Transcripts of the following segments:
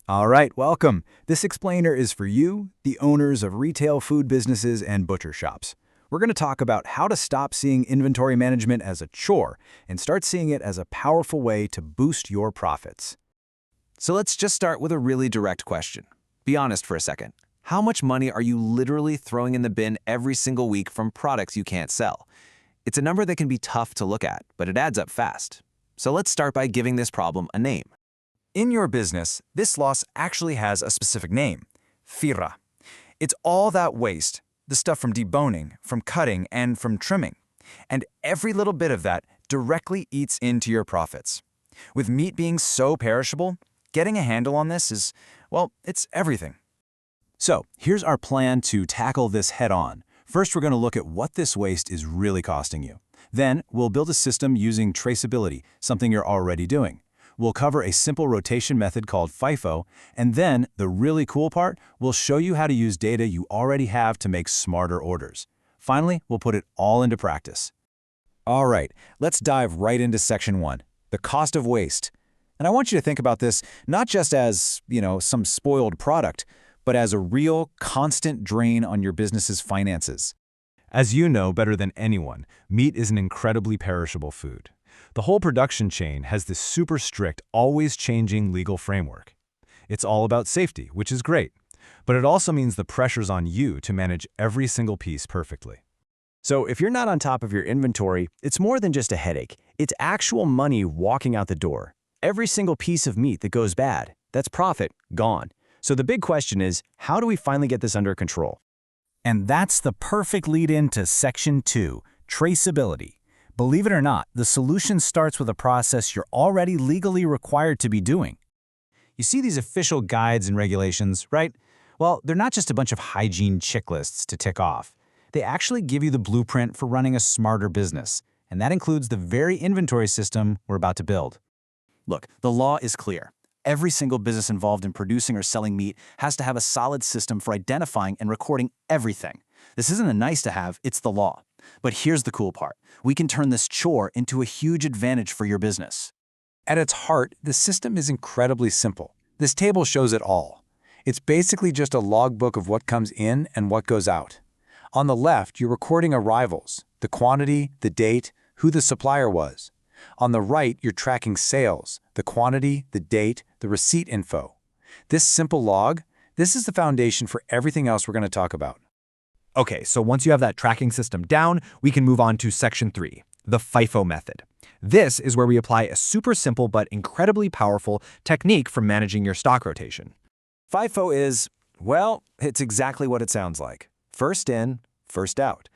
All right, welcome. This explainer is for you, the owners of retail food businesses and butcher shops. We're going to talk about how to stop seeing inventory management as a chore and start seeing it as a powerful way to boost your profits. So let's just start with a really direct question. Be honest for a second. How much money are you literally throwing in the bin every single week from products you can't sell? It's a number that can be tough to look at, but it adds up fast. So let's start by giving this problem a name. In your business, this loss actually has a specific name, FIRA. It's all that waste, the stuff from deboning, from cutting, and from trimming. And every little bit of that directly eats into your profits. With meat being so perishable, getting a handle on this is, well, it's everything. So here's our plan to tackle this head-on. First, we're going to look at what this waste is really costing you. Then, we'll build a system using traceability, something you're already doing. We'll cover a simple rotation method called FIFO, and then, the really cool part, we'll show you how to use data you already have to make smarter orders. Finally, we'll put it all into practice. All right, let's dive right into Section 1, the cost of waste. And I want you to think about this not just as, some spoiled product, but as a real, constant drain on your business's finances. As you know better than anyone, meat is an incredibly perishable food. The whole production chain has this super strict, always changing legal framework. It's all about safety, which is great, but it also means the pressure's on you to manage every single piece perfectly. So if you're not on top of your inventory, it's more than just a headache. It's actual money walking out the door. Every single piece of meat that goes bad, that's profit, gone. So the big question is, how do we finally get this under control? And that's the perfect lead-in to Section 2, traceability. Believe it or not, the solution starts with a process you're already legally required to be doing. You see these official guides and regulations, right? Well, they're not just a bunch of hygiene checklists to tick off. They actually give you the blueprint for running a smarter business, and that includes the very inventory system we're about to build. Look, the law is clear. Every single business involved in producing or selling meat has to have a solid system for identifying and recording everything. This isn't a nice-to-have, it's the law. But here's the cool part. We can turn this chore into a huge advantage for your business. At its heart, the system is incredibly simple. This table shows it all. It's basically just a logbook of what comes in and what goes out. On the left, you're recording arrivals, the quantity, the date, who the supplier was. On the right, you're tracking sales, the quantity, the date, the receipt info. This simple log, this is the foundation for everything else we're going to talk about. Okay, so once you have that tracking system down, we can move on to Section 3, the FIFO method. This is where we apply a super simple but incredibly powerful technique for managing your stock rotation. FIFO is, well, it's exactly what it sounds like. First in, first out.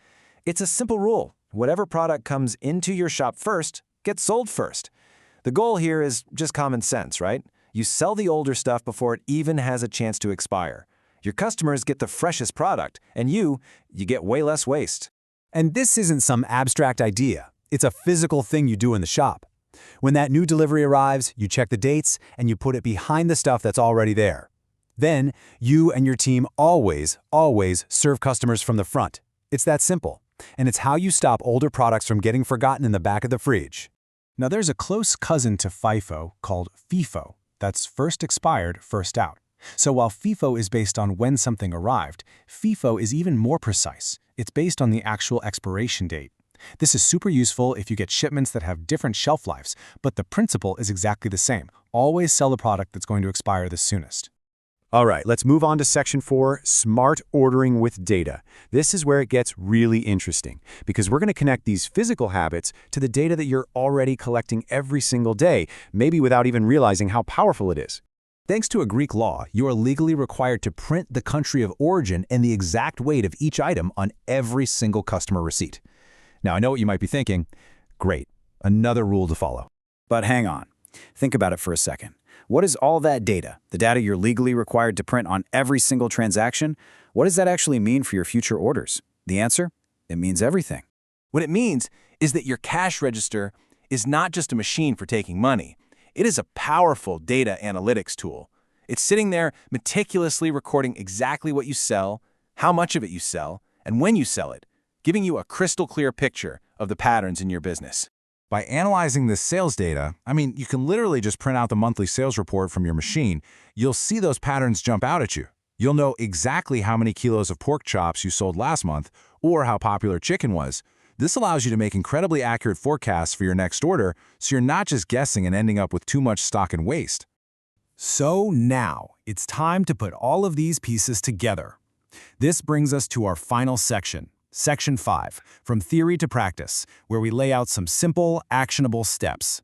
It's a simple rule. Whatever product comes into your shop first gets sold first. The goal here is just common sense, right? You sell the older stuff before it even has a chance to expire. Your customers get the freshest product, and you get way less waste. And this isn't some abstract idea. It's a physical thing you do in the shop. When that new delivery arrives, you check the dates, and you put it behind the stuff that's already there. Then, you and your team always serve customers from the front. It's that simple. And it's how you stop older products from getting forgotten in the back of the fridge. Now, there's a close cousin to FIFO called FIFO. That's first expired, first out. So while FIFO is based on when something arrived, FIFO is even more precise. It's based on the actual expiration date. This is super useful if you get shipments that have different shelf lives, but the principle is exactly the same. Always sell the product that's going to expire the soonest. All right, let's move on to Section 4, smart ordering with data. This is where it gets really interesting, because we're going to connect these physical habits to the data that you're already collecting every single day, maybe without even realizing how powerful it is. Thanks to a Greek law, you are legally required to print the country of origin and the exact weight of each item on every single customer receipt. Now, I know what you might be thinking. Great, another rule to follow. But hang on. Think about it for a second. What is all that data, the data you're legally required to print on every single transaction? What does that actually mean for your future orders? The answer? It means everything. What it means is that your cash register is not just a machine for taking money. It is a powerful data analytics tool. It's sitting there meticulously recording exactly what you sell, how much of it you sell, and when you sell it, giving you a crystal clear picture of the patterns in your business. By analyzing this sales data, you can literally just print out the monthly sales report from your machine. You'll see those patterns jump out at you. You'll know exactly how many kilos of pork chops you sold last month or how popular chicken was. This allows you to make incredibly accurate forecasts for your next order, so you're not just guessing and ending up with too much stock and waste. So now, it's time to put all of these pieces together. This brings us to our final section, Section 5, From Theory to Practice, where we lay out some simple, actionable steps.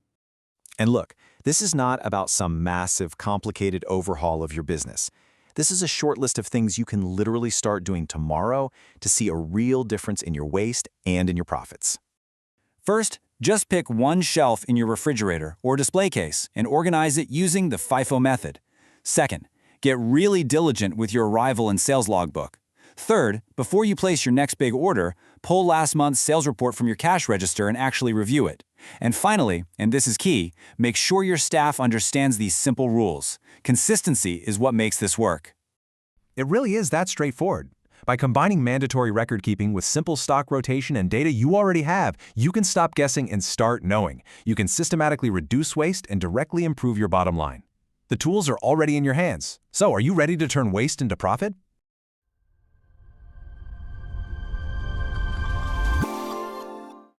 And look, this is not about some massive, complicated overhaul of your business. This is a short list of things you can literally start doing tomorrow to see a real difference in your waste and in your profits. First, just pick one shelf in your refrigerator or display case and organize it using the FIFO method. Second, get really diligent with your arrival and sales logbook. Third, before you place your next big order, pull last month's sales report from your cash register and actually review it. And finally, and this is key, make sure your staff understands these simple rules. Consistency is what makes this work. It really is that straightforward. By combining mandatory record keeping with simple stock rotation and data you already have, you can stop guessing and start knowing. You can systematically reduce waste and directly improve your bottom line. The tools are already in your hands. So are you ready to turn waste into profit?